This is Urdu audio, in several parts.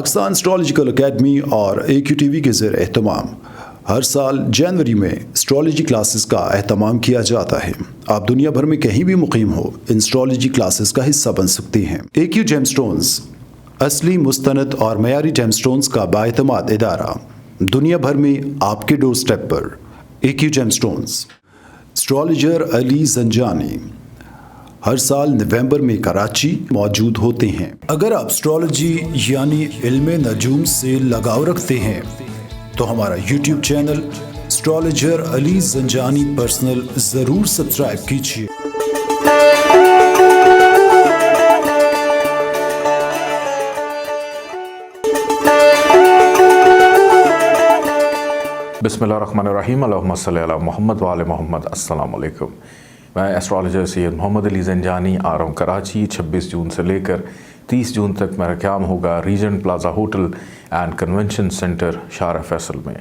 پاکستان اسٹرالوجیکل اکیڈمی اور AQTV کے زیر اہتمام ہر سال جنوری میں اسٹرالوجی کلاسز کا اہتمام کیا جاتا ہے۔ آپ دنیا بھر میں کہیں بھی مقیم ہو ان اسٹرالوجی کلاسز کا حصہ بن سکتے ہیں۔ AQ جیم سٹونز اصلی مستند اور معیاری جیم سٹونز کا بااعتماد ادارہ، دنیا بھر میں آپ کے ڈور سٹیپ پر۔ AQ gem stones. اسٹرالوجر علی زنجانی ہر سال نومبر میں کراچی موجود ہوتے ہیں۔ اگر آپ اسٹرالوجی یعنی علم نجوم سے لگاؤ رکھتے ہیں تو ہمارا YouTube چینل اسٹرالوجر علی زنجانی پرسنل ضرور سبسکرائب کیجیے۔ بسم اللہ الرحمن الرحیم، اللہم صلی علی محمد وآل محمد۔ السلام علیکم۔ میں ایسٹرالوجر سید محمد علی زنجانی آ رہا ہوں کراچی۔ 26 جون سے لے کر 30 جون تک میرا قیام ہوگا Regent Plaza Hotel and Convention Centre شارع فیصل میں۔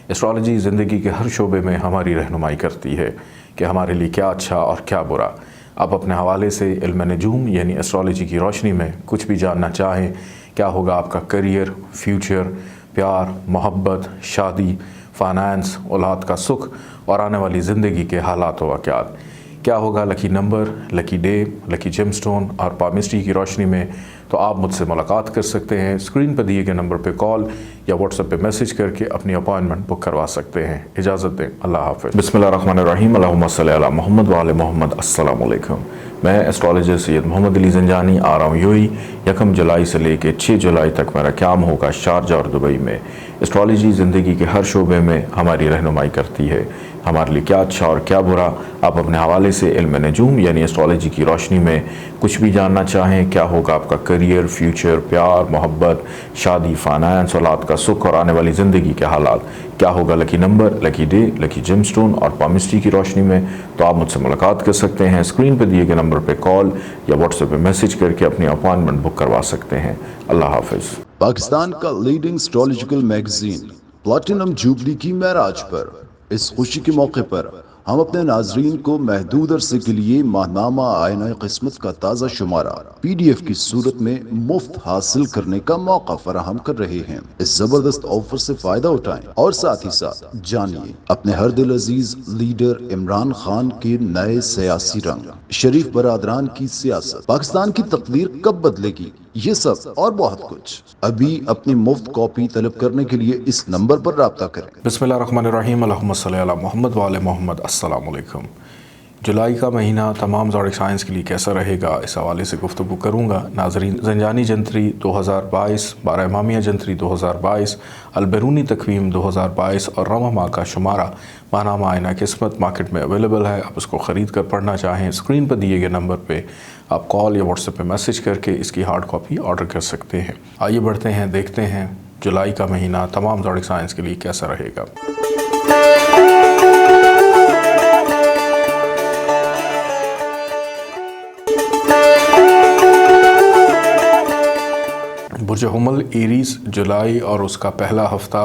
ایسٹرالوجی زندگی کے ہر شعبے میں ہماری رہنمائی کرتی ہے کہ ہمارے لیے کیا اچھا اور کیا برا۔ آپ اپنے حوالے سے علم نجوم یعنی ایسٹرالوجی کی روشنی میں کچھ بھی جاننا چاہیں، کیا ہوگا آپ کا کریئر، فیوچر، پیار، محبت، شادی، فائنانس، اولاد کا سکھ اور آنے والی زندگی کے حالات و واقعات، کیا ہوگا لکی نمبر، لکی ڈے، لکی جیم سٹون اور پامسٹری کی روشنی میں، تو آپ مجھ سے ملاقات کر سکتے ہیں۔ اسکرین پر دیے گئے نمبر پہ کال یا واٹس ایپ پہ میسج کر کے اپنی اپائنٹمنٹ بک کروا سکتے ہیں۔ اجازت دیں، اللہ حافظ۔ بسم اللہ الرحمن الرحیم، اللہم صلی علی محمد وآل محمد۔ السلام علیکم۔ میں ایسٹرالوجر سید محمد علی زنجانی آ رہا ہوں UAE۔ 1 جولائی سے لے کے 6 جولائی تک میرا قیام ہوگا شارجہ اور دبئی میں۔ ایسٹرالوجی زندگی کے ہر شعبے میں ہماری رہنمائی کرتی ہے، ہمارے لیے کیا اچھا اور کیا برا۔ آپ اپنے حوالے سے علم نجوم یعنی ایسٹرالوجی کی روشنی میں کچھ بھی جاننا چاہیں، کیا ہوگا آپ کا کریئر، فیوچر، پیار، محبت، شادی، فائنانس، اولاد کا سکھ اور آنے والی زندگی کے حالات، کیا ہوگا لکی نمبر، لکی ڈے، لکی جیم سٹون اور پامسٹری کی روشنی میں، تو آپ مجھ سے ملاقات کر سکتے ہیں۔ اسکرین پہ دیے گئے نمبر پہ کال یا واٹس ایپ پہ میسج کر کے اپنی اپائنٹمنٹ بک کروا سکتے ہیں۔ اللہ حافظ۔ پاکستان کا leading astrological magazine platinum jubilee کی معراج پر اس خوشی کے موقع پر ہم اپنے ناظرین کو محدود عرصے کے لیے ماہنامہ آئینہ قسمت کا تازہ شمارہ PDF کی صورت میں مفت حاصل کرنے کا موقع فراہم کر رہے ہیں۔ اس زبردست آفر سے فائدہ اٹھائیں اور ساتھ ہی ساتھ جانیے اپنے ہر دل عزیز لیڈر عمران خان کے نئے سیاسی رنگ، شریف برادران کی سیاست، پاکستان کی تقدیر کب بدلے گی، یہ سب اور بہت کچھ۔ ابھی اپنی مفت کاپی طلب کرنے کے لیے اس نمبر پر رابطہ کریں۔ بسم اللہ الرحمن الرحیم، اللہم صلی علی محمد وآل محمد۔ السلام علیکم۔ جولائی کا مہینہ تمام زوڈک سائنس کے لیے کیسا رہے گا، اس حوالے سے گفتگو کروں گا۔ ناظرین، زنجانی جنتری 2022، 12 امامیہ جنتری 2022، البیرونی تقویم 2022 اور رواں ماہ کا شمارہ ماہنامہ آئینہ قسمت مارکیٹ میں اویلیبل ہے۔ آپ اس کو خرید کر پڑھنا چاہیں، اسکرین پر دیے گئے نمبر پہ آپ کال یا واٹس ایپ پہ میسج کر کے اس کی ہارڈ کاپی آرڈر کر سکتے ہیں۔ آئیے بڑھتے ہیں، دیکھتے ہیں جولائی کا مہینہ تمام زوڈک سائنس کے لیے کیسا رہے گا۔ برج حمل ایریز، جولائی اور اس کا پہلا ہفتہ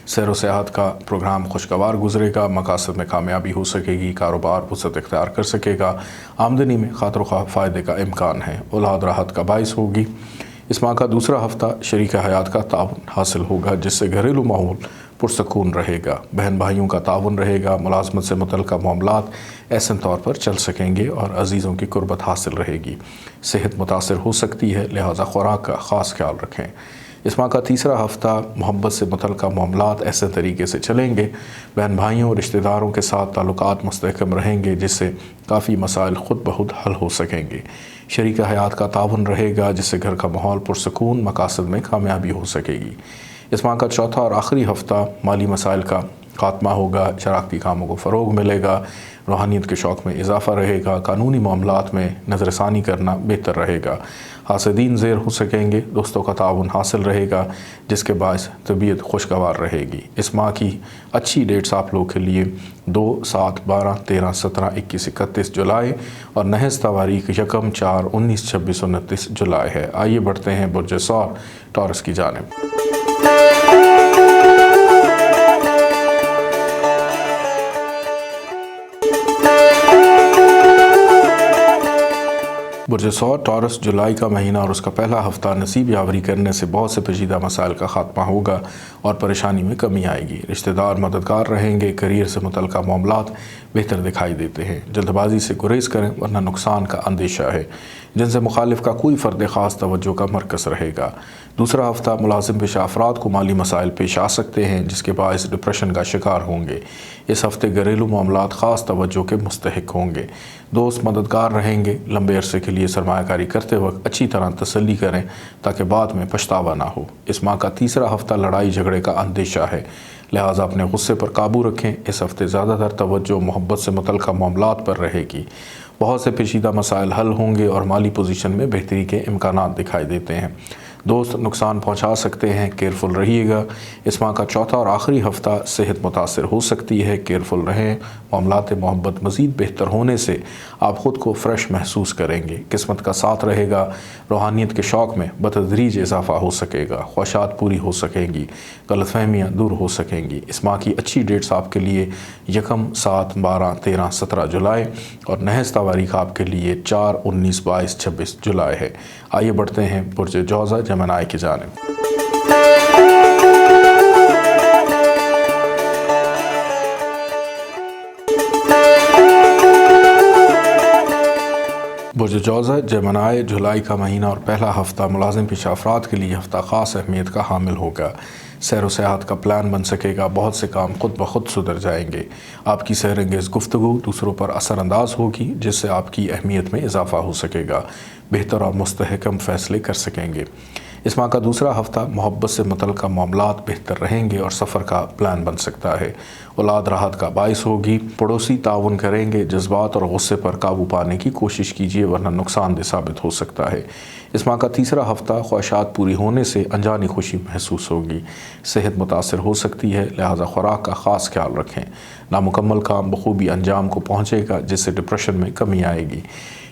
سیر و سیاحت کا پروگرام خوشگوار گزرے گا، مقاصد میں کامیابی ہو سکے گی، کاروبار وسعت اختیار کر سکے گا، آمدنی میں خاطر خواہ فائدے کا امکان ہے، اولاد راحت کا باعث ہوگی۔ اس ماہ کا دوسرا ہفتہ شریک حیات کا تعاون حاصل ہوگا جس سے گھریلو ماحول پرسکون رہے گا، بہن بھائیوں کا تعاون رہے گا، ملازمت سے متعلقہ معاملات احسن طور پر چل سکیں گے اور عزیزوں کی قربت حاصل رہے گی۔ صحت متاثر ہو سکتی ہے، لہذا خوراک کا خاص خیال رکھیں۔ اس ماہ کا تیسرا ہفتہ محبت سے متعلقہ معاملات ایسے طریقے سے چلیں گے، بہن بھائیوں اور رشتہ داروں کے ساتھ تعلقات مستحکم رہیں گے جس سے کافی مسائل خود بخود حل ہو سکیں گے۔ شریک حیات کا تعاون رہے گا جس سے گھر کا ماحول پرسکون، مقاصد میں کامیابی ہو سکے گی۔ اس ماہ کا چوتھا اور آخری ہفتہ مالی مسائل کا خاتمہ ہوگا، شراکتی کاموں کو فروغ ملے گا، روحانیت کے شوق میں اضافہ رہے گا، قانونی معاملات میں نظر ثانی کرنا بہتر رہے گا، حاسدین زیر ہو سکیں گے، دوستوں کا تعاون حاصل رہے گا جس کے باعث طبیعت خوشگوار رہے گی۔ اس ماہ کی اچھی ڈیٹس آپ لوگوں کے لیے 2، 7، 12، 13، 17، 21، 31 جولائی اور نحس تواریخ 1، 4، 19، 26، 29 جولائی ہے۔ آئیے بڑھتے ہیں برج ثور ٹورس کی جانب۔ برج ثور ٹورس جولائی کا مہینہ اور اس کا پہلا ہفتہ نصیب یاوری کرنے سے بہت سے پیچیدہ مسائل کا خاتمہ ہوگا اور پریشانی میں کمی آئے گی۔ رشتہ دار مددگار رہیں گے، کیریئر سے متعلقہ معاملات بہتر دکھائی دیتے ہیں۔ جلد بازی سے گریز کریں ورنہ نقصان کا اندیشہ ہے۔ جن سے مخالف کا کوئی فرد خاص توجہ کا مرکز رہے گا۔ دوسرا ہفتہ ملازم پیشہ افراد کو مالی مسائل پیش آ سکتے ہیں جس کے باعث ڈپریشن کا شکار ہوں گے۔ اس ہفتے گھریلو معاملات خاص توجہ کے مستحق ہوں گے۔ دوست مددگار رہیں گے۔ لمبے عرصے کے لیے سرمایہ کاری کرتے وقت اچھی طرح تسلی کریں تاکہ بعد میں پچھتاوا نہ ہو۔ اس ماہ کا تیسرا ہفتہ لڑائی جھگڑے کا اندیشہ ہے، لہٰذا اپنے غصے پر قابو رکھیں۔ اس ہفتے زیادہ تر توجہ محبت سے متعلقہ معاملات پر رہے گی۔ بہت سے پیچیدہ مسائل حل ہوں گے اور مالی پوزیشن میں بہتری کے امکانات دکھائی دیتے ہیں۔ دوست نقصان پہنچا سکتے ہیں، کیئرفل رہیے گا۔ اس ماہ کا چوتھا اور آخری ہفتہ صحت متاثر ہو سکتی ہے، کیئرفل رہیں۔ معاملات محبت مزید بہتر ہونے سے آپ خود کو فریش محسوس کریں گے۔ قسمت کا ساتھ رہے گا۔ روحانیت کے شوق میں بتدریج اضافہ ہو سکے گا۔ خواہشات پوری ہو سکیں گی، غلط فہمیاں دور ہو سکیں گی۔ اس ماہ کی اچھی ڈیٹس آپ کے لیے 1، 7، 12، 13، 17 جولائی اور نحس تاریخ آپ کے لیے 4، 19، 22، 26 جولائی ہے۔ آئیے بڑھتے ہیں برج جوزہ جمنائی کی جانب۔ برج جوزہ جمنائی جولائی کا مہینہ اور پہلا ہفتہ ملازم پیشہ افراد کے لیے ہفتہ خاص اہمیت کا حامل ہوگا۔ سیر و سیاحت کا پلان بن سکے گا۔ بہت سے کام خود بخود سدھر جائیں گے۔ آپ کی سیر انگیز گفتگو دوسروں پر اثر انداز ہوگی جس سے آپ کی اہمیت میں اضافہ ہو سکے گا۔ بہتر اور مستحکم فیصلے کر سکیں گے۔ اس ماہ کا دوسرا ہفتہ محبت سے متعلقہ معاملات بہتر رہیں گے اور سفر کا پلان بن سکتا ہے۔ اولاد راحت کا باعث ہوگی۔ پڑوسی تعاون کریں گے۔ جذبات اور غصے پر قابو پانے کی کوشش کیجیے ورنہ نقصان دہ ثابت ہو سکتا ہے۔ اس ماہ کا تیسرا ہفتہ خواہشات پوری ہونے سے انجانی خوشی محسوس ہوگی۔ صحت متاثر ہو سکتی ہے، لہٰذا خوراک کا خاص خیال رکھیں۔ نامکمل کام بخوبی انجام کو پہنچے گا جس سے ڈپریشن میں کمی آئے گی۔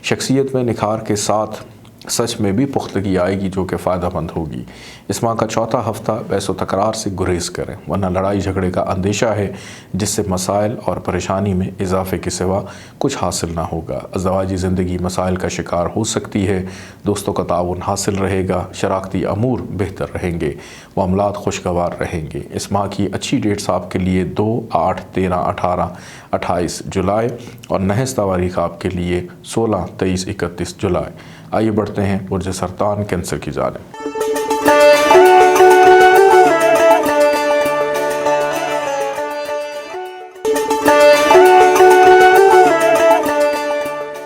شخصیت میں نکھار کے ساتھ سچ میں بھی پختگی آئے گی جو کہ فائدہ مند ہوگی۔ اس ماہ کا چوتھا ہفتہ بحث و تکرار سے گریز کریں ورنہ لڑائی جھگڑے کا اندیشہ ہے جس سے مسائل اور پریشانی میں اضافے کے سوا کچھ حاصل نہ ہوگا۔ ازدواجی زندگی مسائل کا شکار ہو سکتی ہے۔ دوستوں کا تعاون حاصل رہے گا۔ شراکتی امور بہتر رہیں گے۔ معاملات خوشگوار رہیں گے۔ اس ماہ کی اچھی ڈیٹس آپ کے لیے 2، 8، 13، 18، 28 جولائی اور نحس تاریخ آپ کے لیے 16، 23، 31 جولائی۔ آئیے بڑھتے ہیں برج سرطان کینسر کی جانب۔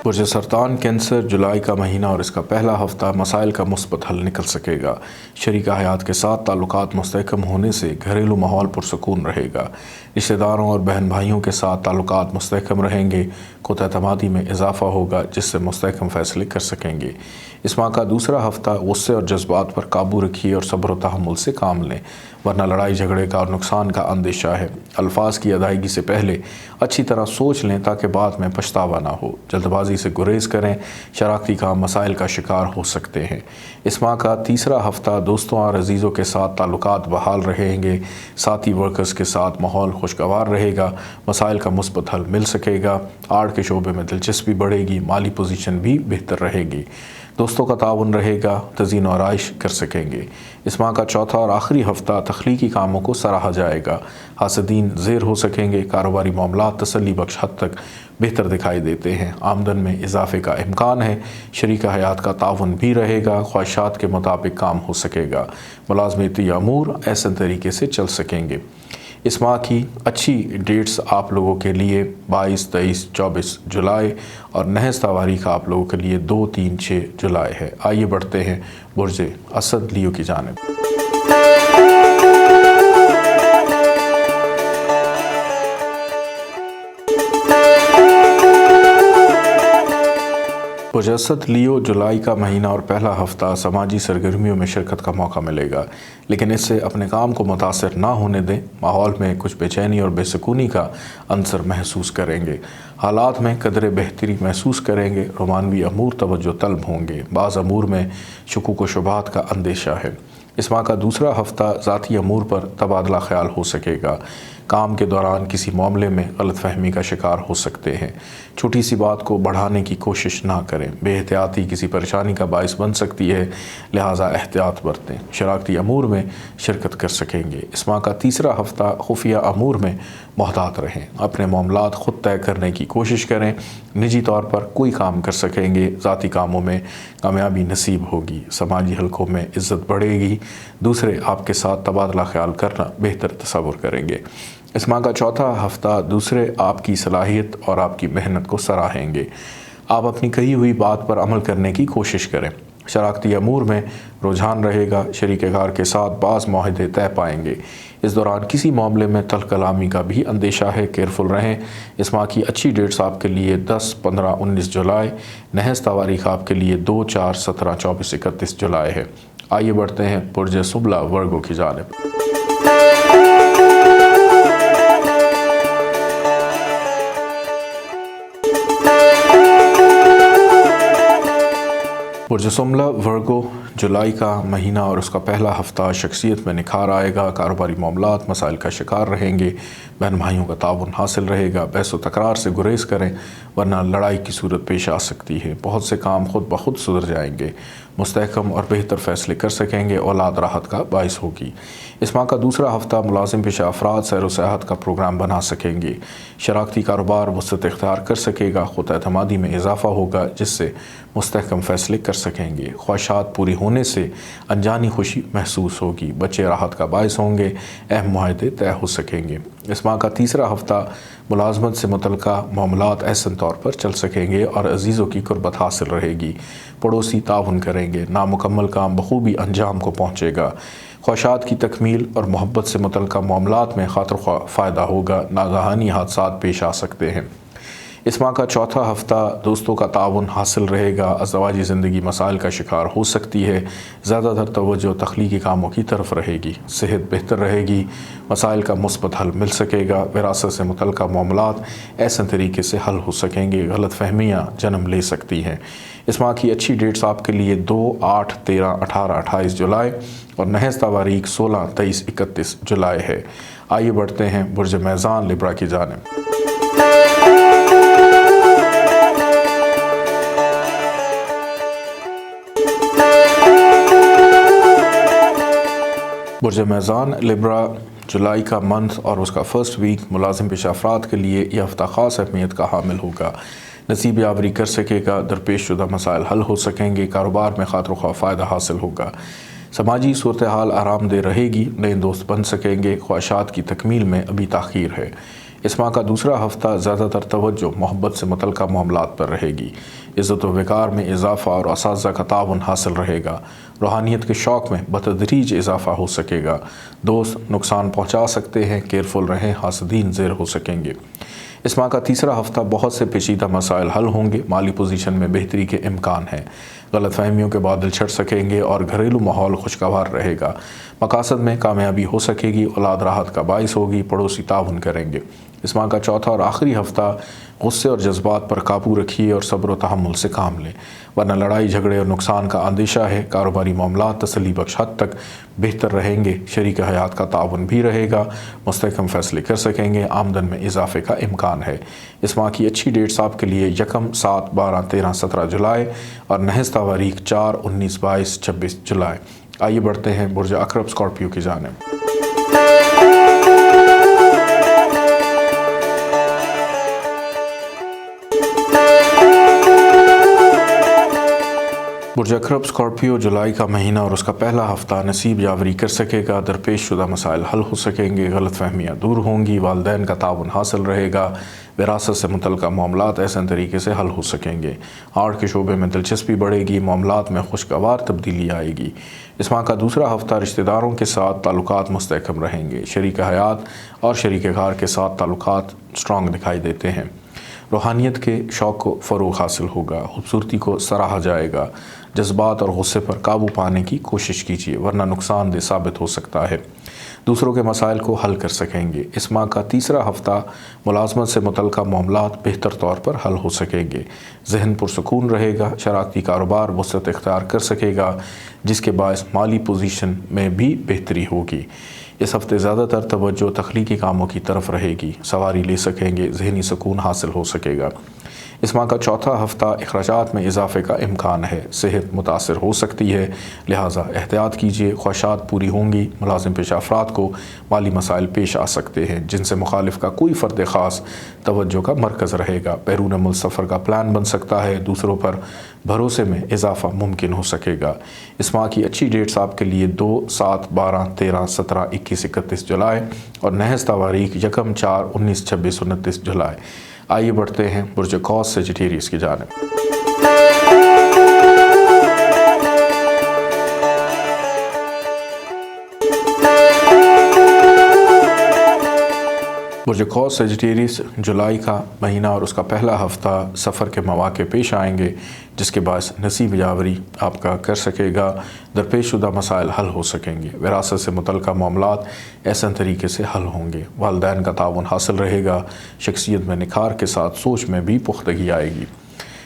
برج سرطان کینسر جولائی کا مہینہ اور اس کا پہلا ہفتہ مسائل کا مثبت حل نکل سکے گا۔ شریک حیات کے ساتھ تعلقات مستحکم ہونے سے گھریلو ماحول پرسکون رہے گا۔ رشتہ داروں اور بہن بھائیوں کے ساتھ تعلقات مستحکم رہیں گے۔ خود اعتمادی میں اضافہ ہوگا جس سے مستحکم فیصلے کر سکیں گے۔ اس ماہ کا دوسرا ہفتہ غصے اور جذبات پر قابو رکھیے اور صبر و تحمل سے کام لیں ورنہ لڑائی جھگڑے کا اور نقصان کا اندیشہ ہے۔ الفاظ کی ادائیگی سے پہلے اچھی طرح سوچ لیں تاکہ بعد میں پچھتاوا نہ ہو۔ جلد بازی سے گریز کریں۔ شراکتی کام مسائل کا شکار ہو سکتے ہیں۔ اس ماہ کا تیسرا ہفتہ دوستوں اور عزیزوں کے ساتھ تعلقات بحال رہیں گے۔ ساتھی ورکرز کے ساتھ ماحول خوشگوار رہے گا۔ مسائل کا مثبت حل مل سکے گا۔ آرٹ کے شعبے میں دلچسپی بڑھے گی۔ مالی پوزیشن بھی بہتر رہے گی۔ دوستوں کا تعاون رہے گا۔ تزئین و آرائش کر سکیں گے۔ اس ماہ کا چوتھا اور آخری ہفتہ تخلیقی کاموں کو سراہا جائے گا۔ حاسدین زیر ہو سکیں گے۔ کاروباری معاملات تسلی بخش حد تک بہتر دکھائی دیتے ہیں۔ آمدن میں اضافے کا امکان ہے۔ شریک حیات کا تعاون بھی رہے گا۔ خواہشات کے مطابق کام ہو سکے گا۔ ملازمتی امور احسن طریقے سے چل سکیں گے۔ اس ماہ کی اچھی ڈیٹس آپ لوگوں کے لیے 22، 23، 24 جولائی اور نحس تاریخ آپ لوگوں کے لیے 2، 3، 6 جولائی ہے۔ آئیے بڑھتے ہیں برج اسد لیو کی جانب۔ برج اسد لیو جولائی کا مہینہ اور پہلا ہفتہ سماجی سرگرمیوں میں شرکت کا موقع ملے گا لیکن اس سے اپنے کام کو متاثر نہ ہونے دیں۔ ماحول میں کچھ بے چینی اور بے سکونی کا عنصر محسوس کریں گے۔ حالات میں قدرے بہتری محسوس کریں گے۔ رومانوی امور توجہ طلب ہوں گے۔ بعض امور میں شکوک و شبہات کا اندیشہ ہے۔ اس ماہ کا دوسرا ہفتہ ذاتی امور پر تبادلہ خیال ہو سکے گا۔ کام کے دوران کسی معاملے میں غلط فہمی کا شکار ہو سکتے ہیں۔ چھوٹی سی بات کو بڑھانے کی کوشش نہ کریں، بے احتیاطی کسی پریشانی کا باعث بن سکتی ہے، لہٰذا احتیاط برتیں۔ شراکتی امور میں شرکت کر سکیں گے۔ اس ماہ کا تیسرا ہفتہ خفیہ امور میں محتاط رہیں، اپنے معاملات خود طے کرنے کی کوشش کریں، نجی طور پر کوئی کام کر سکیں گے، ذاتی کاموں میں کامیابی نصیب ہوگی، سماجی حلقوں میں عزت بڑھے گی، دوسرے آپ کے ساتھ تبادلہ خیال کرنا بہتر تصور کریں گے۔ اس ماہ کا چوتھا ہفتہ دوسرے آپ کی صلاحیت اور آپ کی محنت کو سراہیں گے، آپ اپنی کہی ہوئی بات پر عمل کرنے کی کوشش کریں۔ شراکتی امور میں رجحان رہے گا، شریک کار کے ساتھ بعض معاہدے طے پائیں گے۔ اس دوران کسی معاملے میں تلخ کلامی کا بھی اندیشہ ہے، کیئرفل رہیں۔ اس ماہ کی اچھی ڈیٹس آپ کے لیے 10، 15، 19 جولائی، نحس تواریخ آپ کے لیے 2، 4، 17، 24، 31 جولائی ہے۔ آئیے بڑھتے ہیں برج سبلہ ورگو کی جانب۔ برج سملہ ورگو، جولائی کا مہینہ اور اس کا پہلا ہفتہ شخصیت میں نکھار آئے گا، کاروباری معاملات مسائل کا شکار رہیں گے، بہن بھائیوں کا تعاون حاصل رہے گا، بحث و تکرار سے گریز کریں ورنہ لڑائی کی صورت پیش آ سکتی ہے، بہت سے کام خود بخود سدھر جائیں گے، مستحکم اور بہتر فیصلے کر سکیں گے، اولاد راحت کا باعث ہوگی۔ اس ماہ کا دوسرا ہفتہ ملازم پیشہ افراد سیر و سیاحت کا پروگرام بنا سکیں گے، شراکتی کاروبار وسعت اختیار کر سکے گا، خود اعتمادی میں اضافہ ہوگا جس سے مستحکم فیصلے کر سکیں گے، خواہشات پوری ہونے سے انجانی خوشی محسوس ہوگی، بچے راحت کا باعث ہوں گے، اہم معاہدے طے ہو سکیں گے۔ اس ماہ کا تیسرا ہفتہ ملازمت سے متعلقہ معاملات احسن طور پر چل سکیں گے اور عزیزوں کی قربت حاصل رہے گی، پڑوسی تعاون کریں گے، نامکمل کام بخوبی انجام کو پہنچے گا، خواہشات کی تکمیل اور محبت سے متعلقہ معاملات میں خاطر خواہ فائدہ ہوگا، ناگہانی حادثات پیش آ سکتے ہیں۔ اس ماہ کا چوتھا ہفتہ دوستوں کا تعاون حاصل رہے گا، ازدواجی زندگی مسائل کا شکار ہو سکتی ہے، زیادہ تر توجہ تخلیقی کاموں کی طرف رہے گی، صحت بہتر رہے گی، مسائل کا مثبت حل مل سکے گا، وراثت سے متعلقہ معاملات ایسے طریقے سے حل ہو سکیں گے، غلط فہمیاں جنم لے سکتی ہیں۔ اس ماہ کی اچھی ڈیٹس آپ کے لیے 2، 8، 13، 18، 28 جولائی اور نحس تواریخ 16، 23، 31 جولائی ہے۔ آئیے بڑھتے ہیں برج میزان لبرا کی جانب۔ برج میزان لبرا، جولائی کا منتھ اور اس کا فرسٹ ویک ملازم پیشہ افراد کے لیے یہ ہفتہ خاص اہمیت کا حامل ہوگا، نصیب یاوری کر سکے گا، درپیش شدہ مسائل حل ہو سکیں گے، کاروبار میں خاطر خواہ فائدہ حاصل ہوگا، سماجی صورتحال آرام دہ رہے گی، نئے دوست بن سکیں گے، خواہشات کی تکمیل میں ابھی تاخیر ہے۔ اس ماہ کا دوسرا ہفتہ زیادہ تر توجہ محبت سے متعلقہ معاملات پر رہے گی، عزت و وقار میں اضافہ اور اساتذہ کا تعاون حاصل رہے گا، روحانیت کے شوق میں بتدریج اضافہ ہو سکے گا، دوست نقصان پہنچا سکتے ہیں، کیئرفل رہیں، حاسدین زیر ہو سکیں گے۔ اس ماہ کا تیسرا ہفتہ بہت سے پیچیدہ مسائل حل ہوں گے، مالی پوزیشن میں بہتری کے امکان ہیں، غلط فہمیوں کے بادل چھٹ سکیں گے اور گھریلو ماحول خوشگوار رہے گا، مقاصد میں کامیابی ہو سکے گی، اولاد راحت کا باعث ہوگی، پڑوسی تعاون کریں گے۔ اس ماہ کا چوتھا اور آخری ہفتہ غصے اور جذبات پر قابو رکھیے اور صبر و تحمل سے کام لیں ورنہ لڑائی جھگڑے اور نقصان کا اندیشہ ہے، کاروباری معاملات تسلی بخش حد تک بہتر رہیں گے، شریک حیات کا تعاون بھی رہے گا، مستحکم فیصلے کر سکیں گے، آمدن میں اضافے کا امکان ہے۔ اس ماہ کی اچھی ڈیٹس آپ کے لیے 1، 7، 12، 13، 17 جولائی اور نحس تواریخ 4، 19، 22، 26 جولائی۔ آئیے بڑھتے ہیں برج عقرب اسکارپیو کی جانب۔ برج عقرب اسکارپیو، جولائی کا مہینہ اور اس کا پہلا ہفتہ نصیب یاوری کر سکے گا، درپیش شدہ مسائل حل ہو سکیں گے، غلط فہمیاں دور ہوں گی، والدین کا تعاون حاصل رہے گا، وراثت سے متعلقہ معاملات ایسے طریقے سے حل ہو سکیں گے، آرٹ کے شعبے میں دلچسپی بڑھے گی، معاملات میں خوشگوار تبدیلی آئے گی۔ اس ماہ کا دوسرا ہفتہ رشتہ داروں کے ساتھ تعلقات مستحکم رہیں گے، شریک حیات اور شریک کار کے ساتھ تعلقات اسٹرانگ دکھائی دیتے ہیں، روحانیت کے شوق کو فروغ حاصل ہوگا، خوبصورتی کو سراہا جائے گا، جذبات اور غصے پر قابو پانے کی کوشش کیجیے ورنہ نقصان دہ ثابت ہو سکتا ہے، دوسروں کے مسائل کو حل کر سکیں گے۔ اس ماہ کا تیسرا ہفتہ ملازمت سے متعلقہ معاملات بہتر طور پر حل ہو سکیں گے، ذہن پرسکون رہے گا، شراکتی کاروبار وسعت اختیار کر سکے گا جس کے باعث مالی پوزیشن میں بھی بہتری ہوگی۔ اس ہفتے زیادہ تر توجہ تخلیقی کاموں کی طرف رہے گی، سواری لے سکیں گے، ذہنی سکون حاصل ہو سکے گا۔ اس ماہ کا چوتھا ہفتہ اخراجات میں اضافے کا امکان ہے، صحت متاثر ہو سکتی ہے، لہٰذا احتیاط کیجیے۔ خواہشات پوری ہوں گی، ملازم پیشہ افراد کو مالی مسائل پیش آ سکتے ہیں جن سے مخالف کا کوئی فرد خاص توجہ کا مرکز رہے گا۔ بیرون ملک سفر کا پلان بن سکتا ہے، دوسروں پر بھروسے میں اضافہ ممکن ہو سکے گا۔ اس ماہ کی اچھی ڈیٹس آپ کے لیے 2، 7، 12، 13، 17، 21، 31 جولائی اور نحس تواریخ 1، 4، 19، 26، 29 جولائی۔ آئیے بڑھتے ہیں برج قوس سیجیٹیریس کی جانب۔ برج قوس سیجیٹیریس جولائی کا مہینہ اور اس کا پہلا ہفتہ سفر کے مواقع پیش آئیں گے جس کے باعث نصیب جاوری آپ کا کر سکے گا، درپیش شدہ مسائل حل ہو سکیں گے، وراثت سے متعلقہ معاملات احسن طریقے سے حل ہوں گے، والدین کا تعاون حاصل رہے گا، شخصیت میں نکھار کے ساتھ سوچ میں بھی پختگی آئے گی۔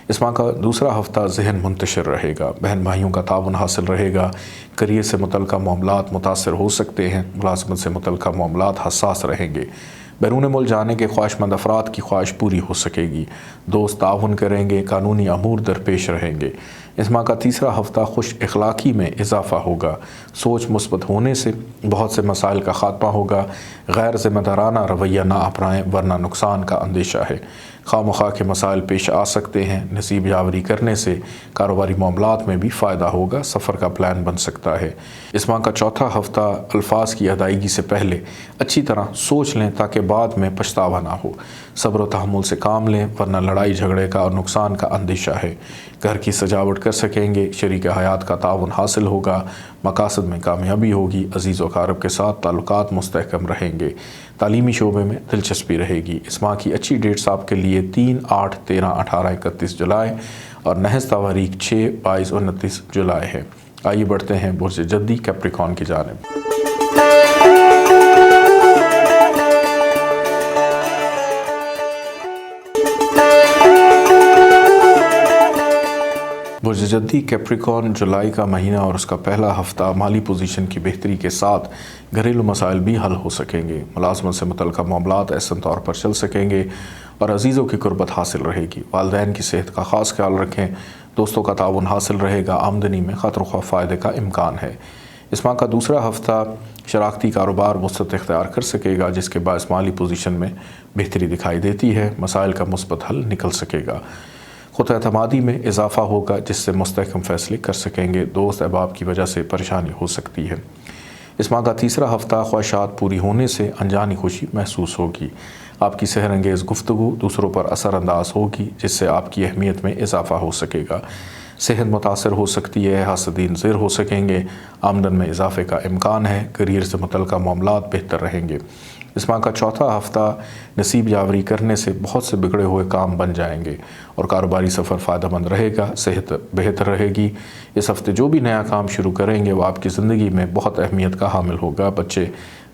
اس ماہ کا دوسرا ہفتہ ذہن منتشر رہے گا، بہن بھائیوں کا تعاون حاصل رہے گا، کریئر سے متعلقہ معاملات متاثر ہو سکتے ہیں، ملازمت سے متعلقہ معاملات حساس رہیں گے، بیرون ملک جانے کے خواہش مند افراد کی خواہش پوری ہو سکے گی، دوست تعاون کریں گے، قانونی امور درپیش رہیں گے۔ اس ماہ کا تیسرا ہفتہ خوش اخلاقی میں اضافہ ہوگا، سوچ مثبت ہونے سے بہت سے مسائل کا خاتمہ ہوگا، غیر ذمہ دارانہ رویہ نہ اپنائیں ورنہ نقصان کا اندیشہ ہے، خواہ مخواہ کے مسائل پیش آ سکتے ہیں، نصیب یاوری کرنے سے کاروباری معاملات میں بھی فائدہ ہوگا، سفر کا پلان بن سکتا ہے۔ اس ماہ کا چوتھا ہفتہ الفاظ کی ادائیگی سے پہلے اچھی طرح سوچ لیں تاکہ بعد میں پچھتاوا نہ ہو، صبر و تحمل سے کام لیں ورنہ لڑائی جھگڑے کا اور نقصان کا اندیشہ ہے، گھر کی سجاوٹ کر سکیں گے، شریک حیات کا تعاون حاصل ہوگا، مقاصد میں کامیابی ہوگی، عزیز و اقارب کے ساتھ تعلقات مستحکم رہیں گے، تعلیمی شعبے میں دلچسپی رہے گی۔ اس ماہ کی اچھی ڈیٹس آپ کے لیے 3، 8، 13، 18، 31 جولائی اور نحس تواریخ 6، 22، 29 جولائی ہے۔ آئیے بڑھتے ہیں برج جدی کیپریکون کی جانب۔ برج جدی کیپریکون جولائی کا مہینہ اور اس کا پہلا ہفتہ مالی پوزیشن کی بہتری کے ساتھ گھریلو مسائل بھی حل ہو سکیں گے، ملازمت سے متعلقہ معاملات احسن طور پر چل سکیں گے اور عزیزوں کی قربت حاصل رہے گی، والدین کی صحت کا خاص خیال رکھیں، دوستوں کا تعاون حاصل رہے گا، آمدنی میں خاطر خواہ فائدے کا امکان ہے۔ اس ماہ کا دوسرا ہفتہ شراکتی کاروبار وسعت اختیار کر سکے گا جس کے باعث مالی پوزیشن میں بہتری دکھائی دیتی ہے، مسائل کا مثبت حل نکل سکے گا، خود اعتمادی میں اضافہ ہوگا جس سے مستحکم فیصلے کر سکیں گے، دوست احباب کی وجہ سے پریشانی ہو سکتی ہے۔ اس ماہ کا تیسرا ہفتہ خواہشات پوری ہونے سے انجانی خوشی محسوس ہوگی، آپ کی سحر انگیز گفتگو دوسروں پر اثر انداز ہوگی جس سے آپ کی اہمیت میں اضافہ ہو سکے گا، صحت متاثر ہو سکتی ہے، حاسدین زیر ہو سکیں گے، آمدن میں اضافے کا امکان ہے، کیریئر سے متعلقہ معاملات بہتر رہیں گے۔ اس ماہ کا چوتھا ہفتہ نصیب یاوری کرنے سے بہت سے بگڑے ہوئے کام بن جائیں گے اور کاروباری سفر فائدہ مند رہے گا، صحت بہتر رہے گی۔ اس ہفتے جو بھی نیا کام شروع کریں گے وہ آپ کی زندگی میں بہت اہمیت کا حامل ہوگا، بچے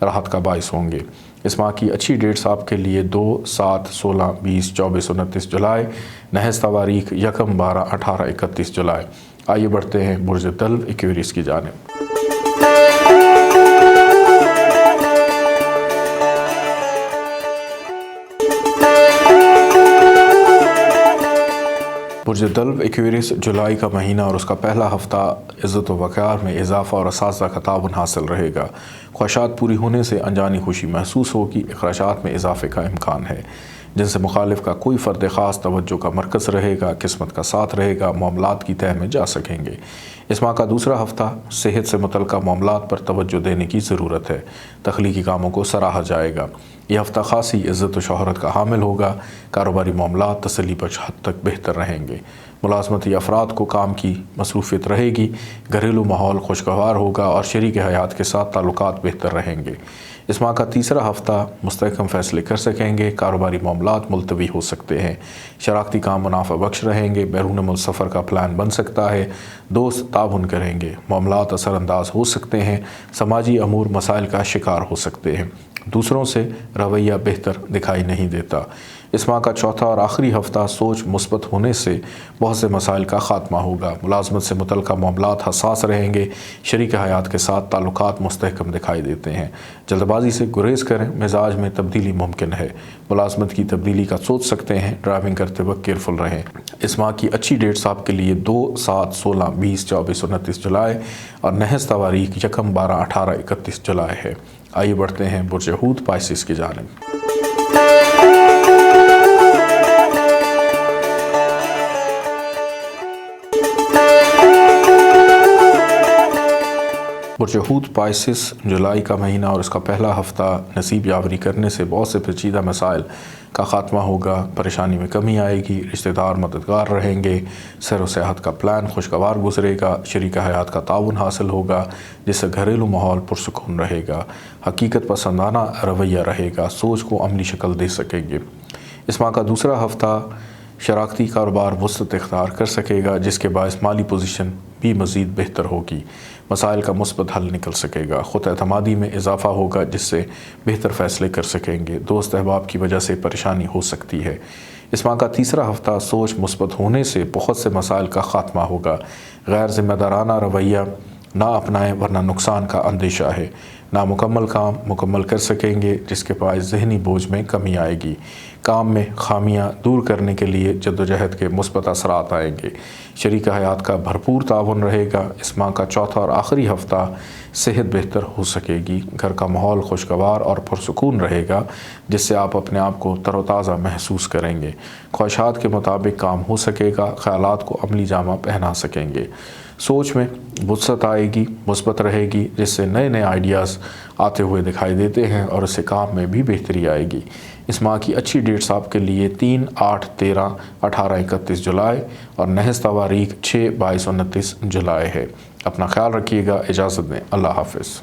راحت کا باعث ہوں گے۔ اس ماہ کی اچھی ڈیٹس آپ کے لیے 2، 7، 16، 20، 24، 29 جولائی، نحس تواریخ 1، 12، 18، 31 جولائی۔ آئیے بڑھتے ہیں برج دلو ایکویریس کی جانب۔ برج دلو ایکویریس جولائی کا مہینہ اور اس کا پہلا ہفتہ عزت و وقار میں اضافہ اور اساتذہ کا تعاون حاصل رہے گا، خواہشات پوری ہونے سے انجانی خوشی محسوس ہوگی، اخراجات میں اضافے کا امکان ہے جن سے مخالف کا کوئی فرد خاص توجہ کا مرکز رہے گا، قسمت کا ساتھ رہے گا، معاملات کی تہہ میں جا سکیں گے۔ اس ماہ کا دوسرا ہفتہ صحت سے متعلقہ معاملات پر توجہ دینے کی ضرورت ہے، تخلیقی کاموں کو سراہا جائے گا، یہ ہفتہ خاصی عزت و شہرت کا حامل ہوگا، کاروباری معاملات تسلی بخش حد تک بہتر رہیں گے، ملازمتی افراد کو کام کی مصروفیت رہے گی، گھریلو ماحول خوشگوار ہوگا اور شریک حیات کے ساتھ تعلقات بہتر رہیں گے۔ اس ماہ کا تیسرا ہفتہ مستحکم فیصلے کر سکیں گے، کاروباری معاملات ملتوی ہو سکتے ہیں، شراکتی کام منافع بخش رہیں گے، بیرون ملک سفر کا پلان بن سکتا ہے، دوست تعاون کریں گے، معاملات اثر انداز ہو سکتے ہیں، سماجی امور مسائل کا شکار ہو سکتے ہیں، دوسروں سے رویہ بہتر دکھائی نہیں دیتا، اس ماہ کا چوتھا اور آخری ہفتہ سوچ مثبت ہونے سے بہت سے مسائل کا خاتمہ ہوگا۔ ملازمت سے متعلقہ معاملات حساس رہیں گے۔ شریک حیات کے ساتھ تعلقات مستحکم دکھائی دیتے ہیں۔ جلد بازی سے گریز کریں، مزاج میں تبدیلی ممکن ہے۔ ملازمت کی تبدیلی کا سوچ سکتے ہیں، ڈرائیونگ کرتے وقت کیئرفل رہیں۔ اس ماہ کی اچھی ڈیٹس آپ کے لیے 2، 7، 16، 20، 24، 29 جولائی اور نحس تواریخ 1، 12، 18، 31 جولائی ہے۔ آئیے بڑھتے ہیں برج حوت پائسس کی جانب۔ برج حوت پائسس جولائی کا مہینہ اور اس کا پہلا ہفتہ نصیب یاوری کرنے سے بہت سے پیچیدہ مسائل کا خاتمہ ہوگا، پریشانی میں کمی آئے گی، رشتہ دار مددگار رہیں گے، سیر و سیاحت کا پلان خوشگوار گزرے گا، شریک حیات کا تعاون حاصل ہوگا جس سے گھریلو ماحول پرسکون رہے گا، حقیقت پسندانہ رویہ رہے گا، سوچ کو عملی شکل دے سکیں گے۔ اس ماہ کا دوسرا ہفتہ شراکتی کاروبار وسعت اختیار کر سکے گا جس کے باعث مالی پوزیشن بھی مزید بہتر ہوگی، مسائل کا مثبت حل نکل سکے گا، خود اعتمادی میں اضافہ ہوگا جس سے بہتر فیصلے کر سکیں گے، دوست احباب کی وجہ سے پریشانی ہو سکتی ہے۔ اس ماہ کا تیسرا ہفتہ سوچ مثبت ہونے سے بہت سے مسائل کا خاتمہ ہوگا، غیر ذمہ دارانہ رویہ نہ اپنائیں ورنہ نقصان کا اندیشہ ہے، نامکمل کام مکمل کر سکیں گے جس کے باعث ذہنی بوجھ میں کمی آئے گی، کام میں خامیاں دور کرنے کے لیے جدوجہد کے مثبت اثرات آئیں گے، شریک حیات کا بھرپور تعاون رہے گا۔ اس ماہ کا چوتھا اور آخری ہفتہ صحت بہتر ہو سکے گی، گھر کا ماحول خوشگوار اور پرسکون رہے گا جس سے آپ اپنے آپ کو تر و تازہ محسوس کریں گے، خواہشات کے مطابق کام ہو سکے گا، خیالات کو عملی جامہ پہنا سکیں گے، سوچ میں وسعت آئے گی، مثبت رہے گی جس سے نئے نئے آئیڈیاز آتے ہوئے دکھائی دیتے ہیں اور اس سے کام میں بھی بہتری آئے گی۔ اس ماہ کی اچھی ڈیٹس آپ کے لیے 3، 8، 13، 18، 31 جولائی اور نحس تواریخ 6، 22، 29 جولائی ہے۔ اپنا خیال رکھیے گا، اجازت دیں، اللہ حافظ۔